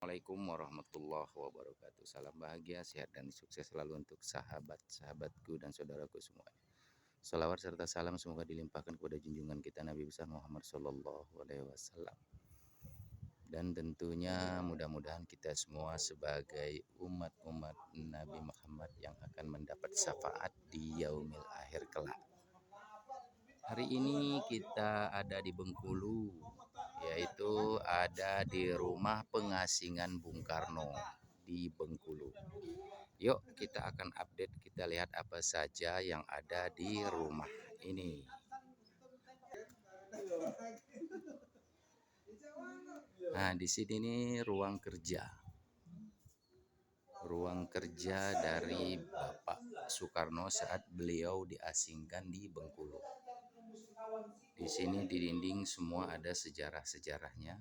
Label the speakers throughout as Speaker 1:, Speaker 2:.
Speaker 1: Assalamualaikum warahmatullahi wabarakatuh. Salam bahagia, sehat dan sukses selalu untuk sahabat-sahabatku dan saudaraku semuanya. Salawat serta salam semoga dilimpahkan kepada junjungan kita Nabi besar Muhammad Sallallahu Alaihi Wasallam. Dan tentunya mudah-mudahan kita semua sebagai umat-umat Nabi Muhammad yang akan mendapat syafaat di yaumil akhir kelak. Hari ini kita ada di Bengkulu, yaitu ada di rumah pengasingan Bung Karno di Bengkulu. Yuk kita akan update, kita lihat apa saja yang ada di rumah ini. Nah, di sini nih ruang kerja dari Bapak Soekarno saat beliau diasingkan di Bengkulu. Di sini di dinding semua ada sejarah-sejarahnya.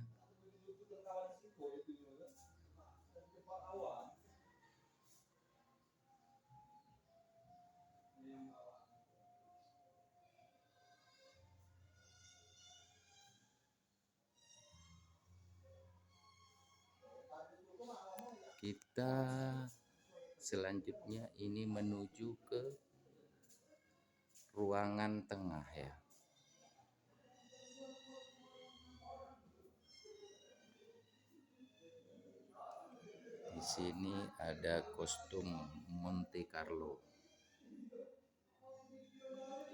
Speaker 1: Kita selanjutnya ini menuju ke ruangan tengah ya. Di sini ada kostum Monte Carlo.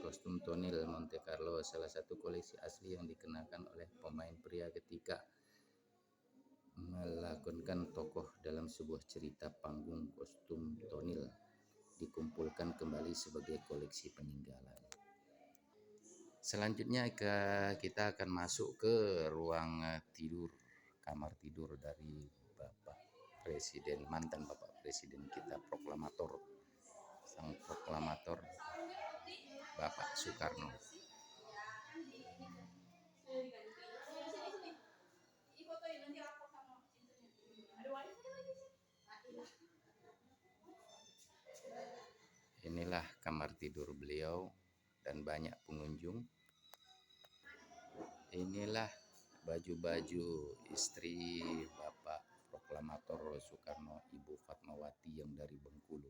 Speaker 1: Kostum tonil Monte Carlo, salah satu koleksi asli yang dikenakan oleh pemain pria ketika melakonkan tokoh dalam sebuah cerita panggung. Kostum tonil dikumpulkan kembali sebagai koleksi peninggalan. Selanjutnya kita akan masuk ke ruang tidur, kamar tidur dari Bapak Presiden, mantan Bapak Presiden kita, proklamator, sang proklamator Bapak Soekarno. Inilah kamar tidur beliau dan banyak pengunjung. Inilah baju-baju istri Bapak Proklamator Soekarno, Ibu Fatmawati yang dari Bengkulu.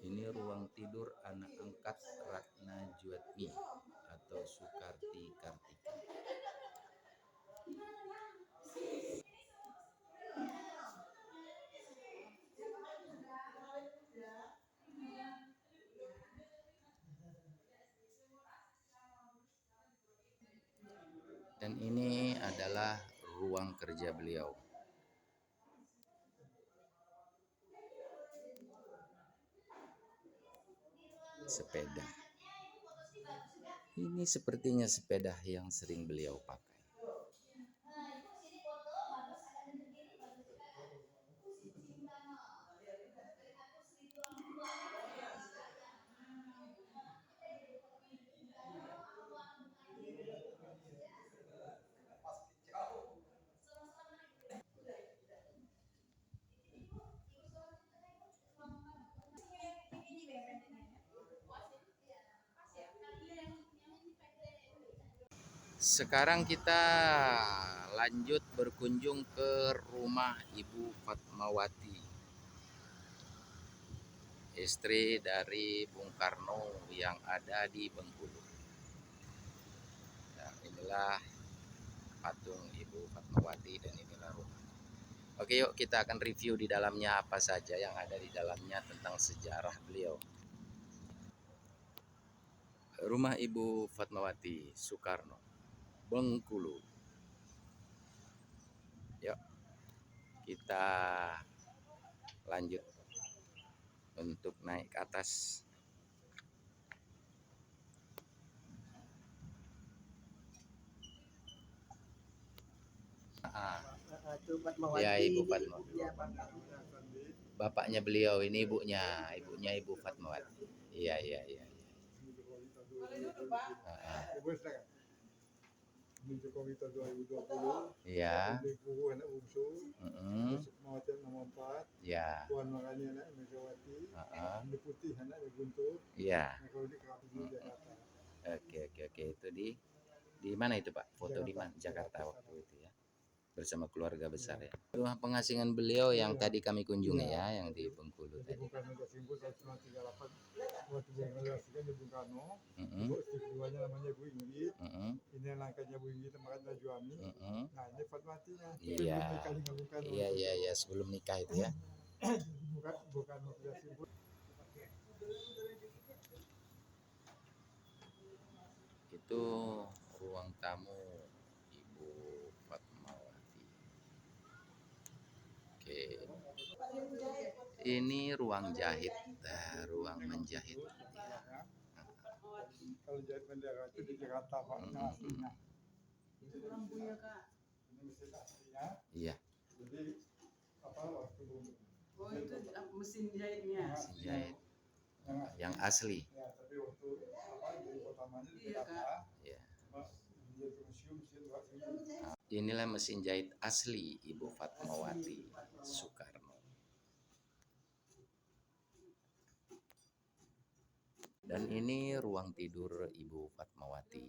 Speaker 1: Ini ruang tidur anak angkat Ratna Juatmi atau Soekarti Kartika. Dan ini adalah ruang kerja beliau. Sepeda. Ini sepertinya sepeda yang sering beliau pakai. Sekarang kita lanjut berkunjung ke rumah Ibu Fatmawati, istri dari Bung Karno yang ada di Bengkulu. Nah, inilah patung Ibu Fatmawati dan inilah rumah. Oke, yuk kita akan review di dalamnya apa saja yang ada di dalamnya tentang sejarah beliau. Rumah Ibu Fatmawati Soekarno, Bengkulu. Yuk kita lanjut untuk naik ke atas. Ya, Ibu Fatmawati. Bapaknya beliau, ini ibunya Ibu Fatmawati. Iya.
Speaker 2: Jokowi tahun 2020.
Speaker 1: Iya.
Speaker 2: Guru anak bungsu. Fatmawati nomor 4.
Speaker 1: Ya.
Speaker 2: Puan Maharani anak Megawati. Putih anak Guntur.
Speaker 1: Iya.
Speaker 2: Megawati Jakarta.
Speaker 1: Oke. Itu di mana itu Pak? Foto di mana? Jakarta waktu itu ya. Bersama keluarga besar ya. Rumah pengasingan beliau yang
Speaker 2: Iya.
Speaker 1: tadi kami kunjungi
Speaker 2: Iya.
Speaker 1: ya, yang di Bengkulu
Speaker 2: Jadi
Speaker 1: tadi.
Speaker 2: Bung Karno Jasimpul tahun 1938 waktu mengoperasikan di Bung Karno.
Speaker 1: Mm-mm,
Speaker 2: Ibu istri keduanya namanya Bu Inggit.
Speaker 1: mm-mm,
Speaker 2: Ini yang angkatnya Bu Inggit namanya Najwami.
Speaker 1: mm-mm.
Speaker 2: Nah ini Fatmatinya.
Speaker 1: Iya.
Speaker 2: Sebelum nikah dengan Bung Karno.
Speaker 1: Iya, sebelum nikah itu ya.
Speaker 2: Bung Karno Jasimpul.
Speaker 1: Itu ruang tamu Ibu Fatmawati. Oke. Ini ruang jahit, ruang menjahit. Ya.
Speaker 2: Kalau jahit bendera itu di Jakarta Pak, yang aslinya. Ini mesin aslinya.
Speaker 1: Iya.
Speaker 2: Jadi apa waktu
Speaker 3: Oh itu mesin jahitnya.
Speaker 1: Mesin jahit yang asli.
Speaker 2: ya, tapi waktu apa jadi utamanya di
Speaker 3: Iya,
Speaker 2: Jakarta.
Speaker 1: Ya.
Speaker 2: Jadi museum mesin buat ini.
Speaker 1: Inilah mesin jahit asli Ibu Fatmawati Soekarno. Dan ini ruang tidur Ibu Fatmawati.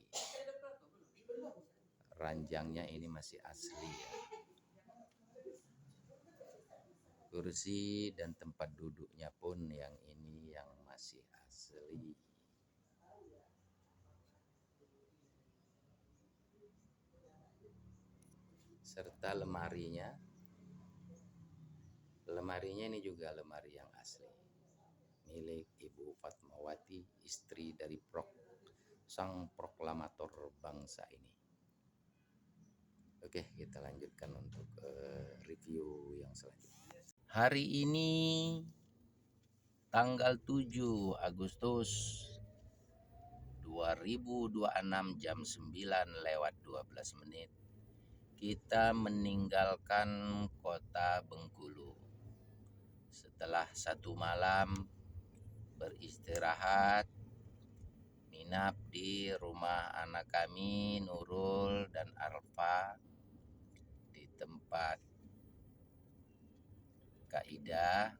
Speaker 1: Ranjangnya ini masih asli ya. Kursi dan tempat duduknya pun yang ini yang masih asli. Serta lemarinya. Lemarinya ini juga lemari yang asli. Milik Ibu Fatmawati, istri dari sang proklamator bangsa ini. Oke, kita lanjutkan untuk review yang selanjutnya. Hari ini tanggal 7 Agustus 2026 jam 9:12 kita meninggalkan kota Bengkulu. Setelah satu malam beristirahat, menginap di rumah anak kami Nurul dan Arfa di tempat Kak Ida.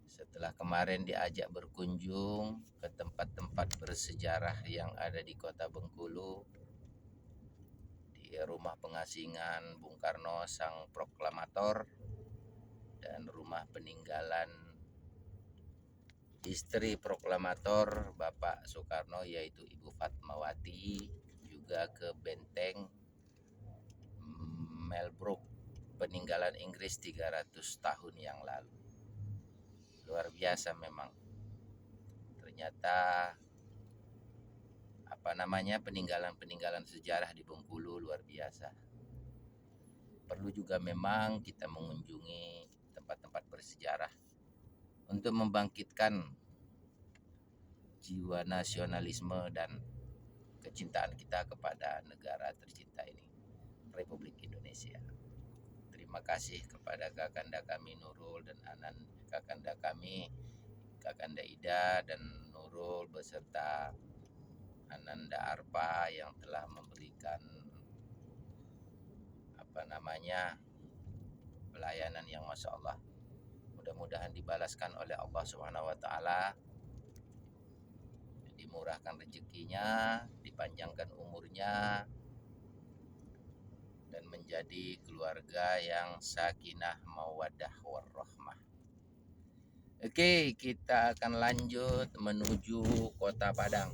Speaker 1: Setelah kemarin diajak berkunjung ke tempat-tempat bersejarah yang ada di kota Bengkulu, di rumah pengasingan Bung Karno sang proklamator dan rumah peninggalan istri proklamator Bapak Soekarno yaitu Ibu Fatmawati, juga ke benteng Melbrook peninggalan Inggris 300 tahun yang lalu. Luar biasa memang. Ternyata peninggalan sejarah di Bengkulu luar biasa. Perlu juga memang kita mengunjungi tempat-tempat bersejarah untuk membangkitkan jiwa nasionalisme dan kecintaan kita kepada negara tercinta ini, Republik Indonesia. Terima kasih kepada kakanda kami Nurul dan kakanda kami Kakanda Ida dan Nurul beserta Ananda Arpa yang telah memberikan pelayanan yang Masya Allah. Mudah-mudahan dibalaskan oleh Allah Subhanahu wa Ta'ala, dimurahkan rezekinya, dipanjangkan umurnya, dan menjadi keluarga yang sakinah mawaddah warahmah. Oke, kita akan lanjut menuju Kota Padang.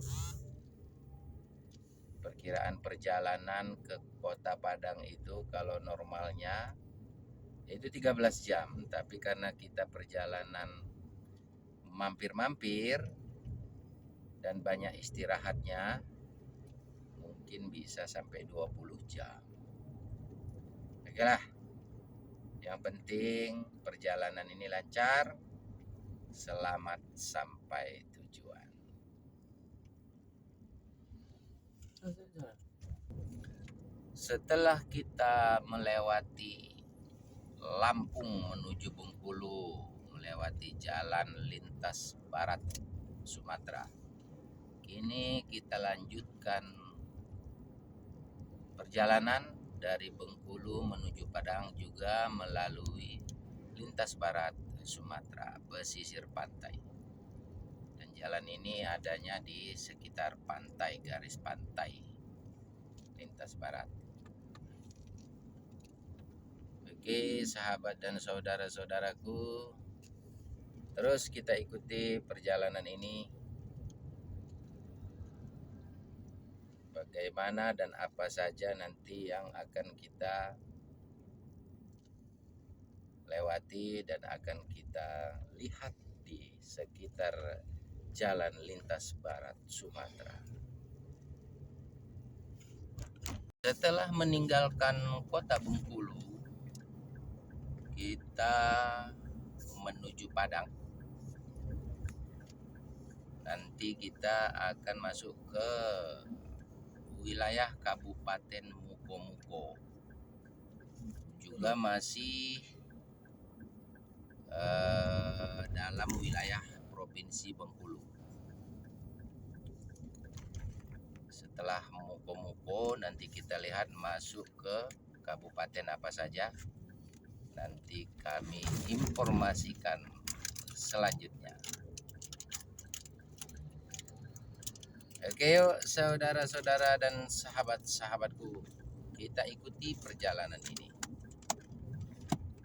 Speaker 1: Perkiraan perjalanan ke Kota Padang itu kalau normalnya itu 13 jam, tapi karena kita perjalanan mampir-mampir dan banyak istirahatnya, mungkin bisa sampai 20 jam. Oke lah, yang penting perjalanan ini lancar, selamat sampai tujuan. Setelah kita melewati Lampung menuju Bengkulu, melewati jalan lintas barat Sumatera, kini kita lanjutkan perjalanan dari Bengkulu menuju Padang juga melalui lintas barat Sumatera, pesisir pantai. Jalan ini adanya di sekitar pantai, garis pantai lintas barat. Oke, sahabat dan saudara-saudaraku, terus kita ikuti perjalanan ini. Bagaimana dan apa saja nanti yang akan kita lewati dan akan kita lihat di sekitar jalan lintas barat Sumatera. Setelah meninggalkan kota Bengkulu, kita menuju Padang. Nanti kita akan masuk ke wilayah Kabupaten Mukomuko. Juga masih dalam wilayah Provinsi Bengkulu. Setelah Mukomuko nanti kita lihat masuk ke kabupaten apa saja. Nanti kami informasikan selanjutnya. Oke yuk saudara-saudara dan sahabat-sahabatku, kita ikuti perjalanan ini.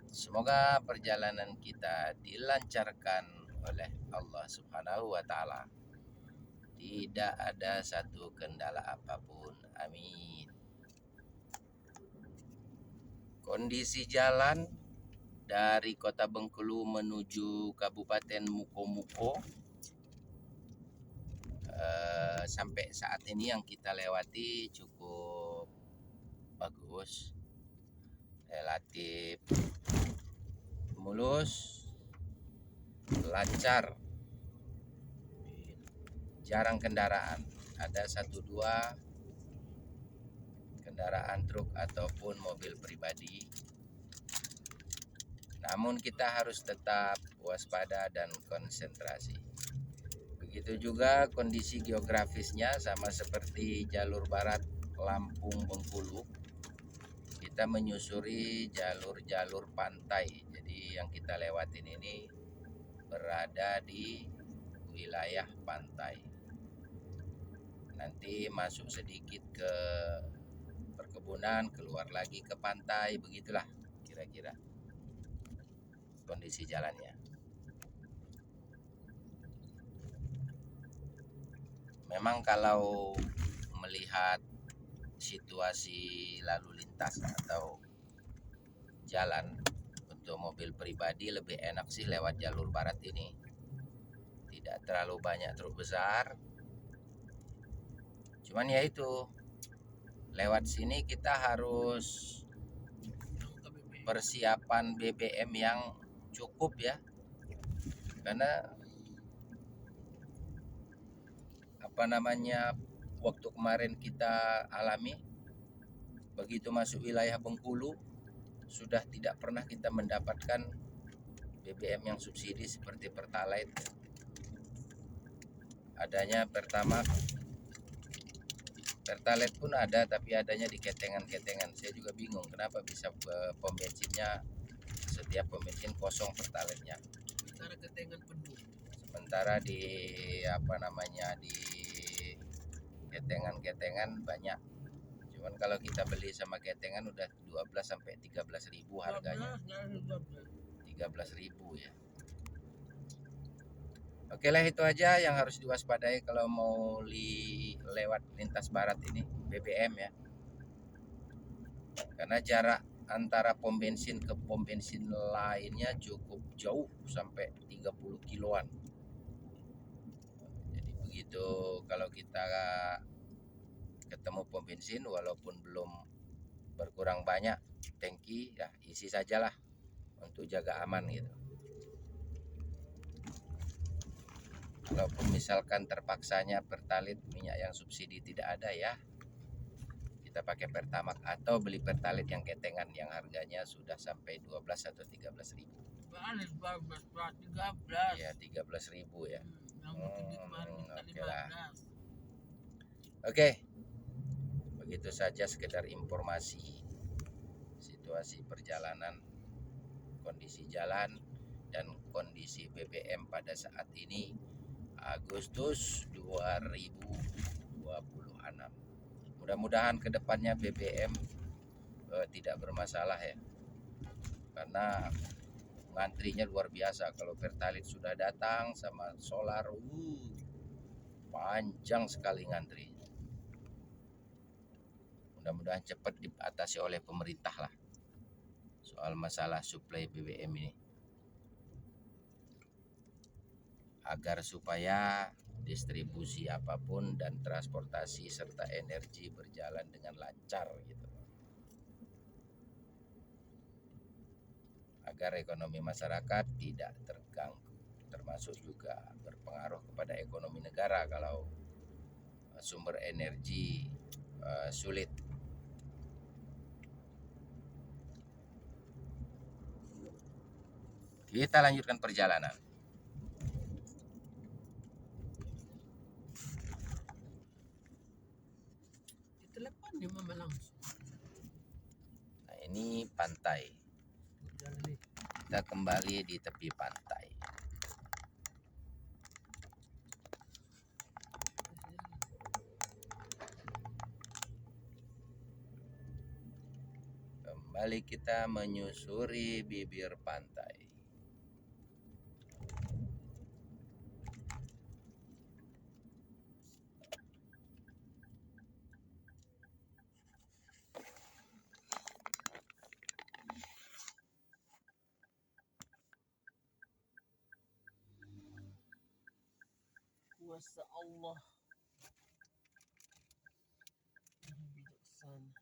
Speaker 1: Semoga perjalanan kita dilancarkan oleh Allah Subhanahu wa Ta'ala. Tidak ada satu kendala apapun. Amin. Kondisi jalan dari kota Bengkulu menuju Kabupaten Mukomuko sampai saat ini yang kita lewati cukup bagus, relatif mulus, lancar, jarang kendaraan, ada 1-2 kendaraan truk ataupun mobil pribadi. Namun kita harus tetap waspada dan konsentrasi. Begitu juga kondisi geografisnya sama seperti jalur barat Lampung Bengkulu. Kita menyusuri jalur-jalur pantai. Jadi yang kita lewatin ini berada di wilayah pantai. Nanti masuk sedikit ke perkebunan, keluar lagi ke pantai, begitulah kira-kira kondisi jalannya. Memang kalau melihat situasi lalu lintas atau jalan untuk mobil pribadi lebih enak sih lewat jalur barat ini. Tidak terlalu banyak truk besar. Cuman ya itu, lewat sini kita harus persiapan BBM yang cukup ya. Karena waktu kemarin kita alami, begitu masuk wilayah Bengkulu sudah tidak pernah kita mendapatkan BBM yang subsidi seperti Pertalite. Adanya Pertalite pun ada, tapi adanya di ketengan-ketengan. Saya juga bingung kenapa bisa pom bensinnya setiap pom bensin kosong Pertalite-nya.
Speaker 4: Sementara ketengan penuh.
Speaker 1: Sementara di ketengan-ketengan banyak. Cuman kalau kita beli sama ketengan udah 12 sampai 13 ribu harganya. 13 ribu ya. Oke lah, itu aja yang harus diwaspadai kalau mau lewat lintas barat ini BBM ya. Karena jarak antara pom bensin ke pom bensin lainnya cukup jauh sampai 30 kiloan. Jadi begitu kalau kita ketemu pom bensin walaupun belum berkurang banyak tangki ya isi sajalah untuk jaga aman gitu. Walaupun misalkan terpaksanya Pertalite minyak yang subsidi tidak ada ya, kita pakai Pertamax atau beli Pertalite yang ketengan yang harganya sudah sampai 12 atau 13 ribu.
Speaker 4: 13.
Speaker 1: Ya 13 ribu ya. Oke lah. Oke, begitu saja sekedar informasi situasi perjalanan, kondisi jalan dan kondisi BBM pada saat ini Agustus 2026. Mudah-mudahan kedepannya BBM tidak bermasalah ya, karena ngantrinya luar biasa. Kalau Pertalite sudah datang sama solar, panjang sekali ngantri. Mudah-mudahan cepat diatasi oleh pemerintah lah soal masalah suplai BBM ini, agar supaya distribusi apapun dan transportasi serta energi berjalan dengan lancar gitu, agar ekonomi masyarakat tidak terganggu, termasuk juga berpengaruh kepada ekonomi negara kalau sumber energi sulit. Kita lanjutkan perjalanan.
Speaker 4: Di telepon ni mama langsung.
Speaker 1: Nah, ini pantai.
Speaker 4: Jalan ni.
Speaker 1: Kita kembali di tepi pantai. Kembali kita menyusuri bibir pantai.
Speaker 4: Kuasa Allah. Bijaksana.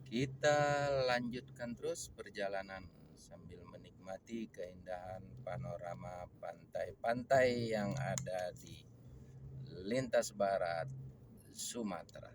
Speaker 1: Kita lanjutkan terus perjalanan sambil menikmati keindahan panorama pantai-pantai yang ada di lintas barat Sumatera.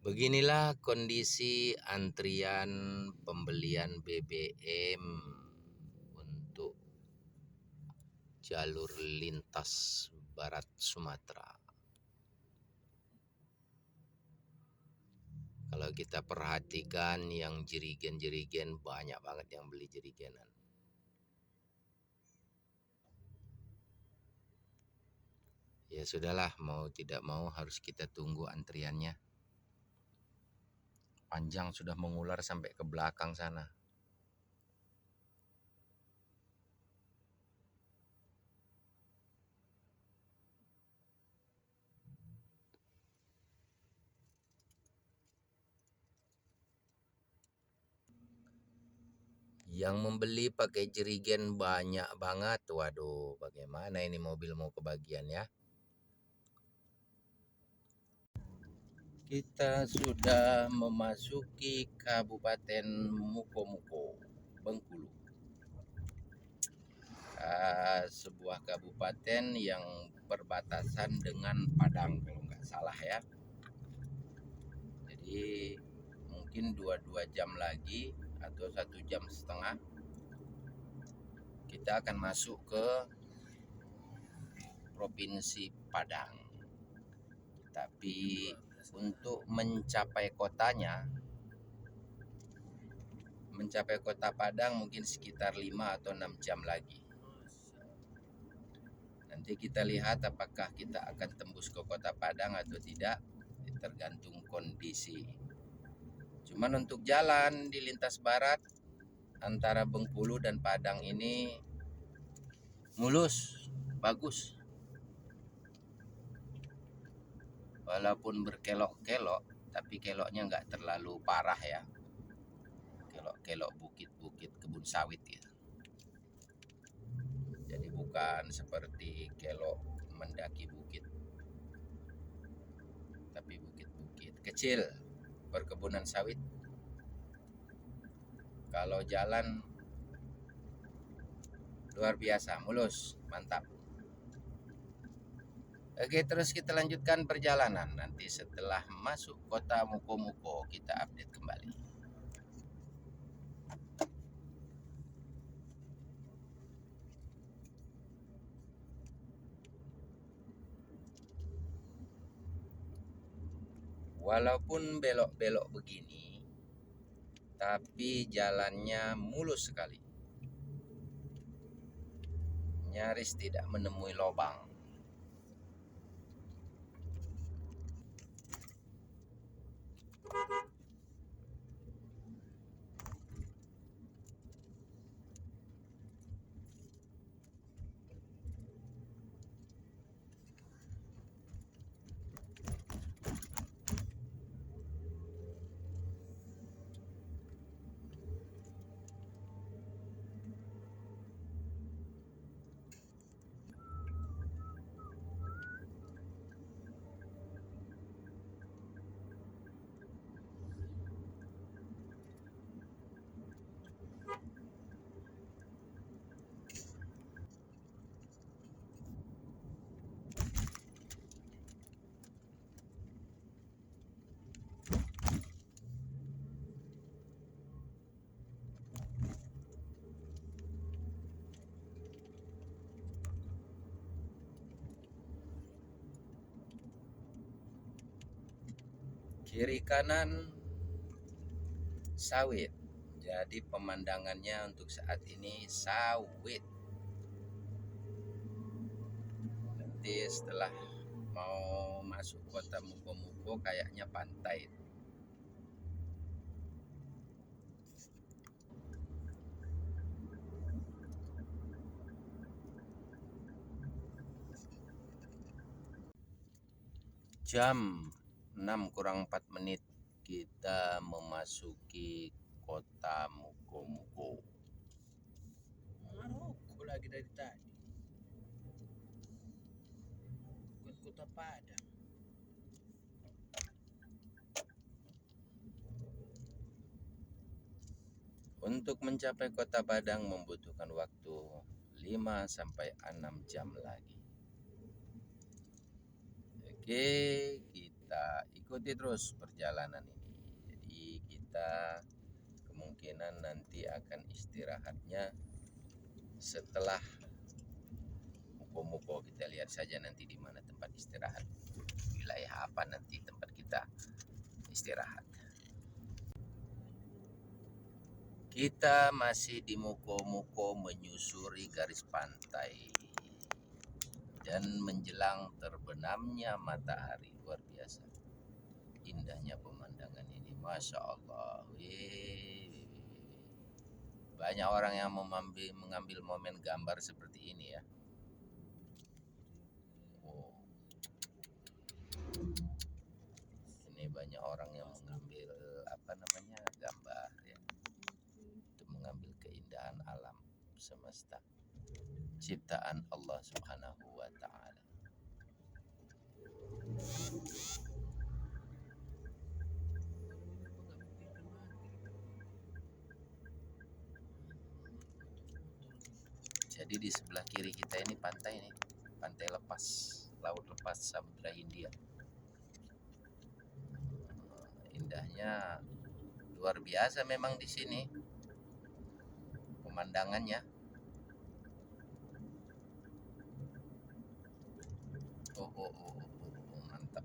Speaker 1: Beginilah kondisi antrian pembelian BBM untuk jalur lintas barat Sumatera. Kalau kita perhatikan yang jerigen-jerigen, banyak banget yang beli jerigenan. Ya sudahlah, mau tidak mau harus kita tunggu antriannya. Panjang, sudah mengular sampai ke belakang sana. Yang membeli pakai jerigen banyak banget. Waduh, bagaimana ini mobil mau kebagian ya? Kita sudah memasuki Kabupaten Mukomuko, Bengkulu. Sebuah kabupaten yang berbatasan dengan Padang kalau nggak salah ya. Jadi mungkin 2 jam lagi atau 1,5 jam kita akan masuk ke Provinsi Padang. Tapi untuk mencapai kota Padang mungkin sekitar 5 atau 6 jam lagi. Nanti kita lihat apakah kita akan tembus ke kota Padang atau tidak, tergantung kondisi. Cuman untuk jalan di lintas barat antara Bengkulu dan Padang ini mulus, bagus. Walaupun berkelok-kelok, tapi keloknya nggak terlalu parah ya. Kelok bukit-bukit kebun sawit gitu. Jadi bukan seperti kelok mendaki bukit, tapi bukit-bukit kecil perkebunan sawit. Kalau jalan luar biasa, mulus, mantap. Oke, terus kita lanjutkan perjalanan. Nanti setelah masuk kota Muko-Muko kita update kembali. Walaupun belok-belok begini, tapi jalannya mulus sekali. Nyaris tidak menemui lubang. Kiri kanan sawit. Jadi pemandangannya untuk saat ini sawit. Nanti setelah mau masuk kota Muko-Muko kayaknya pantai. Jam 6:04 kita memasuki kota Muko-Muko.
Speaker 4: Maroko lagi dari tadi. Bukan kota Padang.
Speaker 1: Untuk mencapai kota Padang membutuhkan waktu 5 sampai 6 jam lagi. Oke, kita ikuti terus perjalanan ini. Jadi kita kemungkinan nanti akan istirahatnya setelah Muko-Muko. Kita lihat saja nanti di mana tempat istirahat. Wilayah apa nanti tempat kita istirahat. Kita masih di Muko-Muko menyusuri garis pantai dan menjelang terbenamnya matahari. Luar biasa indahnya pemandangan ini, Masya Allah. Banyak orang yang mengambil momen gambar seperti ini ya. Ini banyak orang yang mengambil gambar ya, untuk mengambil keindahan alam semesta ciptaan Allah Subhanahu wa Ta'ala. Jadi di sebelah kiri kita ini pantai nih, pantai lepas, laut lepas Samudra Hindia. Indahnya luar biasa memang di sini pemandangannya. Mantap.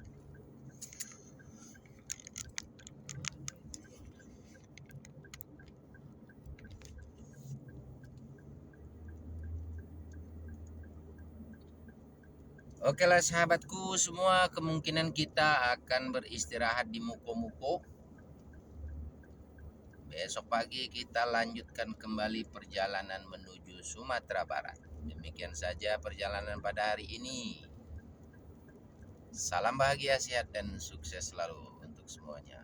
Speaker 1: Oke lah sahabatku semua, kemungkinan kita akan beristirahat di Muko-Muko. Besok pagi kita lanjutkan kembali perjalanan menuju Sumatera Barat. Demikian saja perjalanan pada hari ini. Salam bahagia, sehat dan sukses selalu untuk semuanya.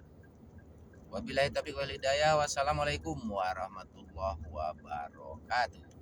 Speaker 1: Wabillahi taufiq wal hidayah. Wassalamualaikum warahmatullahi wabarakatuh.